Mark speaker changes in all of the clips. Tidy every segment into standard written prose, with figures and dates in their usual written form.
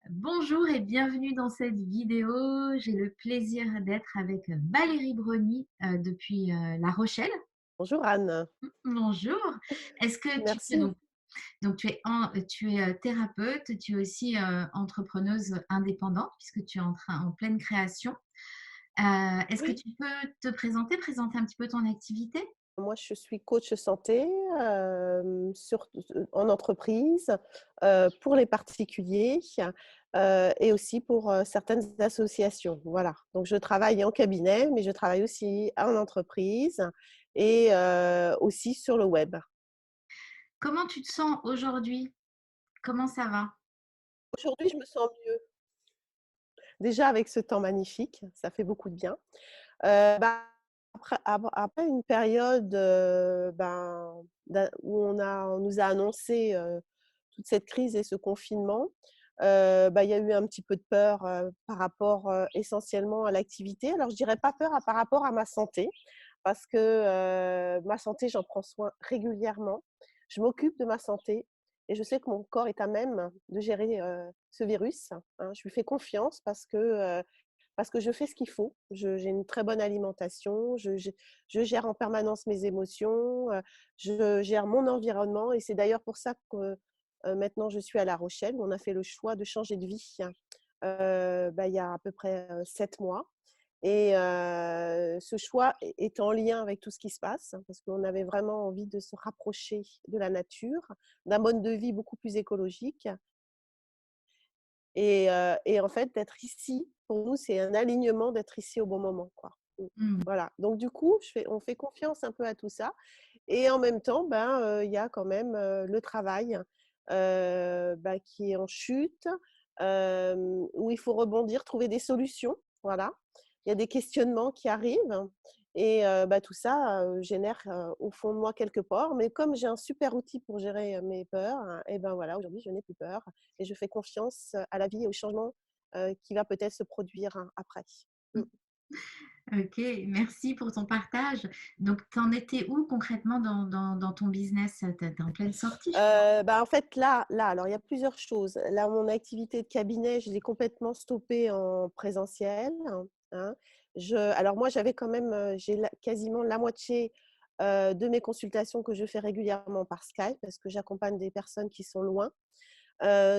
Speaker 1: Bonjour et bienvenue dans cette vidéo. J'ai le plaisir d'être avec Valérie Brony depuis La Rochelle.
Speaker 2: Bonjour Anne,
Speaker 1: Bonjour. Est-ce que tu peux
Speaker 2: merci.
Speaker 1: donc tu es thérapeute, tu es aussi entrepreneuse indépendante puisque tu es en pleine création. Est-ce que
Speaker 2: Oui,
Speaker 1: tu peux te présenter un petit peu ton activité?
Speaker 2: moi je suis coach santé en entreprise pour les particuliers et aussi pour certaines associations. Voilà. Donc je travaille en cabinet, mais je travaille aussi en entreprise et aussi sur le web.
Speaker 1: Comment tu te sens aujourd'hui? Comment ça va?
Speaker 2: Aujourd'hui, je me sens mieux. Déjà avec ce temps magnifique, ça fait beaucoup de bien. Bah, après une période, où on nous a annoncé, toute cette crise et ce confinement, il y a eu un petit peu de peur, par rapport, essentiellement à l'activité. Alors je dirais pas peur par rapport à ma santé, parce que, ma santé, j'en prends soin régulièrement. Je m'occupe de ma santé et je sais que mon corps est à même de gérer, ce virus, hein. Je lui fais confiance parce que je fais ce qu'il faut. J'ai une très bonne alimentation, je gère en permanence mes émotions, je gère mon environnement et c'est d'ailleurs pour ça que, maintenant je suis à La Rochelle, où on a fait le choix de changer de vie, il y a à peu près, 7 mois et ce choix est en lien avec tout ce qui se passe, hein, parce qu'on avait vraiment envie de se rapprocher de la nature, d'un mode de vie beaucoup plus écologique et en fait, d'être ici, pour nous, c'est un alignement d'être ici au bon moment, quoi.
Speaker 1: Mmh.
Speaker 2: Voilà, donc du coup, on fait confiance un peu à tout ça et en même temps, il y a quand même, le travail, qui est en chute, où il faut rebondir, trouver des solutions, voilà. Il y a des questionnements qui arrivent et tout ça, génère, au fond de moi quelques peurs, mais comme j'ai un super outil pour gérer, mes peurs, hein, et voilà, aujourd'hui, je n'ai plus peur et je fais confiance à la vie et au changement, qui va peut-être se produire, hein, après. Mmh.
Speaker 1: OK, merci pour ton partage. Donc, tu en étais où concrètement dans ton business? Tu es en pleine sortie, je crois?
Speaker 2: En fait, là, alors il y a plusieurs choses. Là, mon activité de cabinet, je l'ai complètement stoppée en présentiel, hein. Alors moi, j'avais quand même, j'ai la quasiment la moitié, de mes consultations que je fais régulièrement par Skype parce que j'accompagne des personnes qui sont loin.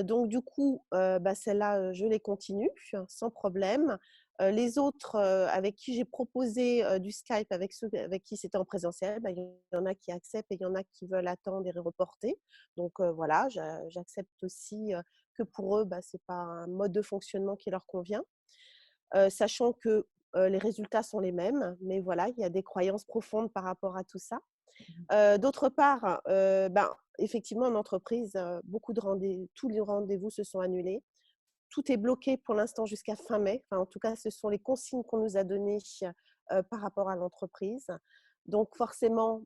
Speaker 2: Donc du coup, celles-là, je les continue sans problème. Les autres, avec qui j'ai proposé, du Skype avec ceux avec qui c'était en présentiel, il y en a qui acceptent et il y en a qui veulent attendre et reporter. Donc voilà, j'accepte aussi, que pour eux, c'est pas un mode de fonctionnement qui leur convient. Sachant que, les résultats sont les mêmes, mais voilà, il y a des croyances profondes par rapport à tout ça. D'autre part, effectivement en entreprise, beaucoup de rendez tous les rendez-vous se sont annulés. Tout est bloqué pour l'instant jusqu'à fin mai. Enfin, en tout cas, ce sont les consignes qu'on nous a données, par rapport à l'entreprise. Donc forcément,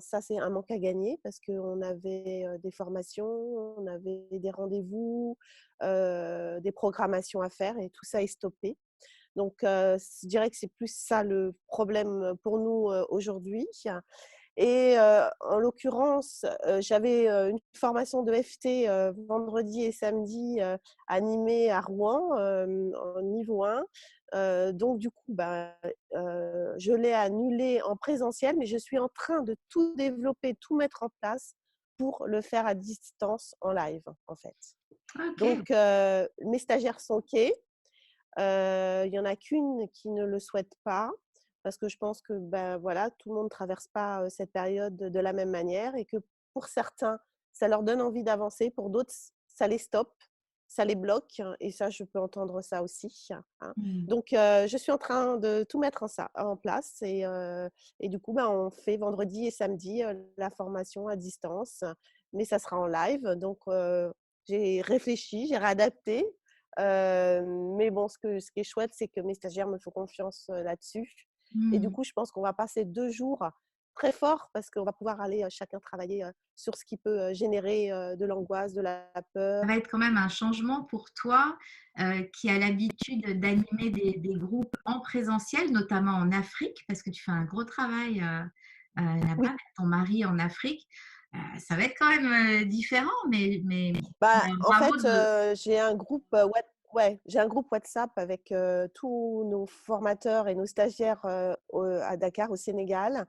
Speaker 2: ça, c'est un manque à gagner parce qu'on avait, des formations, on avait des rendez-vous, des programmations à faire et tout ça est stoppé. Donc je dirais que c'est plus ça le problème, pour nous, aujourd'hui. Et en l'occurrence, j'avais, une formation de FT, vendredi et samedi, animée à Rouen, en niveau 1. Donc du coup, je l'ai annulée en présentiel, mais je suis en train de tout développer, tout mettre en place pour le faire à distance en live, en fait.
Speaker 1: OK.
Speaker 2: Donc mes stagiaires sont OK. Il y en a qu'une qui ne le souhaite pas parce que je pense que, voilà, tout le monde ne traverse pas, cette période de la même manière et que pour certains, ça leur donne envie d'avancer, pour d'autres, ça les stoppe, ça les bloque et ça, je peux entendre ça aussi, hein.
Speaker 1: Mmh.
Speaker 2: Donc je suis en train de tout mettre en place et du coup, on fait vendredi et samedi, la formation à distance, mais ça sera en live donc j'ai réfléchi, j'ai réadapté. Mais bon, ce qui est chouette, c'est que mes stagiaires me font confiance, là-dessus et du
Speaker 1: Mmh.
Speaker 2: coup, je pense qu'on va passer 2 jours très forts parce qu'on va pouvoir aller, chacun travailler, sur ce qui peut, générer, de l'angoisse, de la
Speaker 1: Ça
Speaker 2: peur.
Speaker 1: va être quand même un changement pour toi, qui a l'habitude d'animer des groupes en présentiel, notamment en Afrique, parce que tu fais un gros travail, là-bas
Speaker 2: Oui,
Speaker 1: avec ton mari en Afrique. Ça va être quand même, différent, mais
Speaker 2: Bah, en
Speaker 1: bravo
Speaker 2: fait,
Speaker 1: de
Speaker 2: j'ai un groupe, j'ai un groupe WhatsApp avec, tous nos formateurs et nos stagiaires, à Dakar, au Sénégal.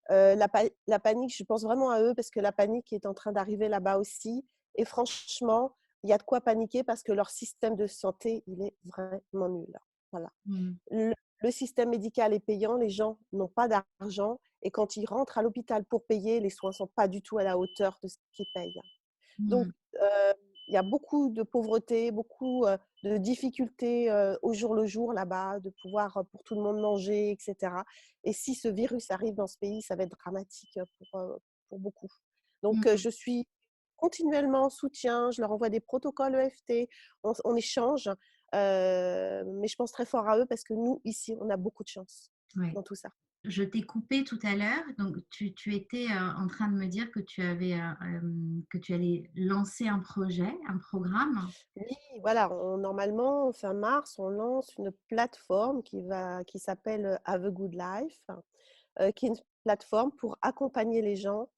Speaker 2: La panique, je pense vraiment à eux parce que la panique est en train d'arriver là-bas aussi et franchement, il y a de quoi paniquer parce que leur système de santé, il est vraiment nul. Voilà.
Speaker 1: mmh,
Speaker 2: Le le système médical est payant, les gens n'ont pas d'argent et quand ils rentrent à l'hôpital pour payer, les soins ne sont pas du tout à la hauteur de ce qu'ils payent. Donc,
Speaker 1: mmh,
Speaker 2: il y a beaucoup de pauvreté, beaucoup, de difficultés, au jour le jour là-bas, de pouvoir, pour tout le monde manger et cetera et si ce virus arrive dans ce pays, ça va être dramatique, pour beaucoup. Donc,
Speaker 1: mmh.
Speaker 2: je suis continuellement en soutien, je leur envoie des protocoles EFT, on échange, mais je pense très fort à eux parce que nous, ici, on a beaucoup de chance
Speaker 1: Ouais.
Speaker 2: dans tout ça.
Speaker 1: Je t'ai coupé tout à l'heure, donc tu étais, en train de me dire que tu avais, que tu allais lancer un projet, un programme?
Speaker 2: Oui, voilà, normalement, fin mars, on lance une plateforme qui s'appelle Have a Good Life, qui est une plateforme pour accompagner les gens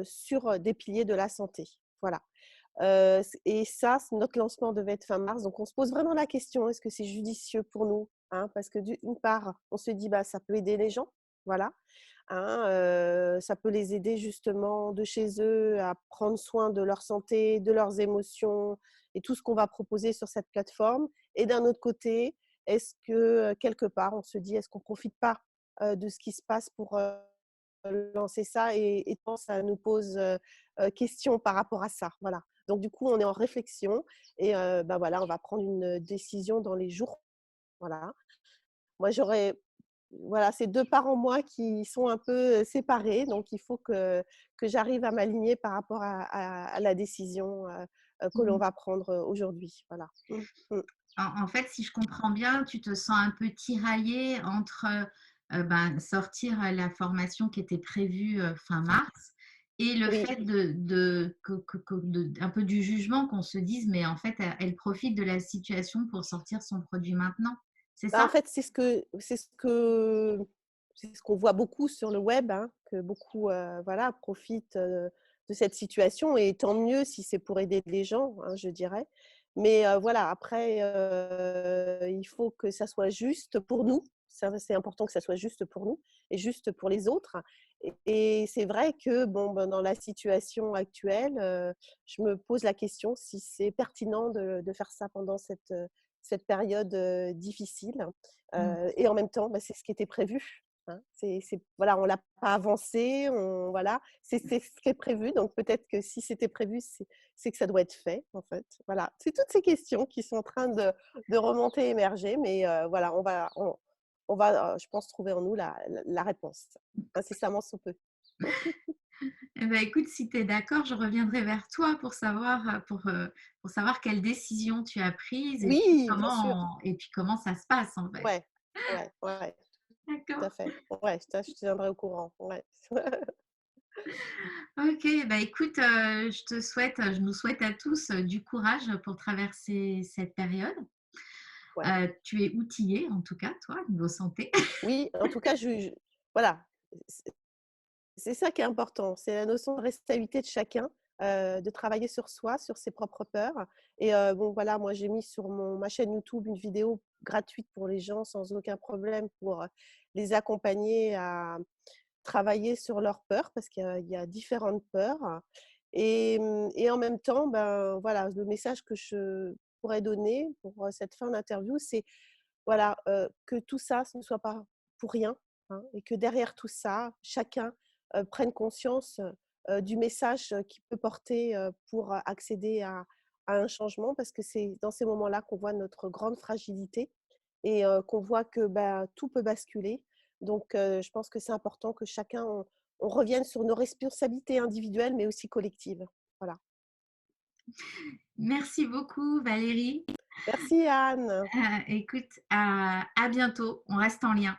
Speaker 2: sur des piliers de la santé. Voilà. Et ça, notre lancement devait être fin mars. Donc, on se pose vraiment la question, est-ce que c'est judicieux pour nous, hein? Parce que d'une part, on se dit, bah, ça peut aider les gens. Voilà. Hein, ça peut les aider justement de chez eux à prendre soin de leur santé, de leurs émotions et tout ce qu'on va proposer sur cette plateforme. Et d'un autre côté, est-ce que quelque part, on se dit, est-ce qu'on ne profite pas de ce qui se passe pour lancer ça et ça nous pose question par rapport à ça. Voilà. Donc du coup, on est en réflexion et ben voilà, on va prendre une décision dans les jours. Voilà. Moi, j'aurais voilà, c'est 2 parts en moi qui sont un peu, séparés, donc il faut que j'arrive à m'aligner par rapport à la décision, que l'on
Speaker 1: Mmh.
Speaker 2: va prendre, aujourd'hui. Voilà. Mmh, mmh.
Speaker 1: En fait, si je comprends bien, tu te sens un peu tiraillée entre, ben, sortir, la formation qui était prévue, fin mars et le
Speaker 2: Oui.
Speaker 1: fait de que de un peu du jugement qu'on se dise: «Mais en fait, elle profite de la situation pour sortir son produit maintenant». C'est
Speaker 2: Bah, en
Speaker 1: ça?
Speaker 2: fait, c'est ce qu'on voit beaucoup sur le web, hein, que beaucoup, voilà, profitent, de cette situation et tant mieux si c'est pour aider les gens, hein, je dirais. Mais, voilà, après, il faut que ça soit juste pour nous. Ça, c'est important que ça soit juste pour nous et juste pour les autres et c'est vrai que, bon, ben, dans la situation actuelle, je me pose la question si c'est pertinent de faire ça pendant cette période, difficile,
Speaker 1: Mmh.
Speaker 2: et en même temps, bah, c'est ce qui était prévu, hein. Voilà, on l'a pas avancé, voilà, c'est ce qui est prévu, donc peut-être que si c'était prévu, c'est que ça doit être fait, en fait. Voilà, c'est toutes ces questions qui sont en train de remonter, émerger, mais voilà, on va, je pense, trouver en nous la réponse, incessamment sous peu.
Speaker 1: Eh ben, écoute, si tu es d'accord, je reviendrai vers toi pour savoir quelle décision tu as prise
Speaker 2: Oui, bien sûr.
Speaker 1: et puis comment ça se passe, en fait.
Speaker 2: Ouais, ouais, ouais, tout à
Speaker 1: D'accord.
Speaker 2: fait. Ouais, je te tiendrai au courant, ouais.
Speaker 1: OK, bah, écoute, je nous souhaite à tous, du courage pour traverser cette période.
Speaker 2: Ouais.
Speaker 1: Tu es outillée, en tout cas, toi, niveau santé.
Speaker 2: Oui, en tout cas, voilà, c'est c'est ça qui est important, c'est la notion de responsabilité de chacun, de travailler sur soi, sur ses propres peurs et bon, voilà, moi, j'ai mis sur ma chaîne YouTube une vidéo gratuite pour les gens sans aucun problème pour, les accompagner à travailler sur leurs peurs parce qu'il y a différentes peurs et en même temps, ben, voilà, le message que je pourrais donner pour, cette fin d'interview, c'est voilà, que tout ça, ce ne soit pas pour rien, hein, et que derrière tout ça, chacun, prenne conscience, du message, qu'il peut porter, pour accéder à un changement. Parce que c'est dans ces moments-là qu'on voit notre grande fragilité et qu'on voit que, bah, tout peut basculer. Donc je pense que c'est important que chacun, on revienne sur nos responsabilités individuelles, mais aussi collectives. Voilà.
Speaker 1: Merci beaucoup Valérie.
Speaker 2: Merci Anne.
Speaker 1: Écoute, à bientôt, on reste en lien.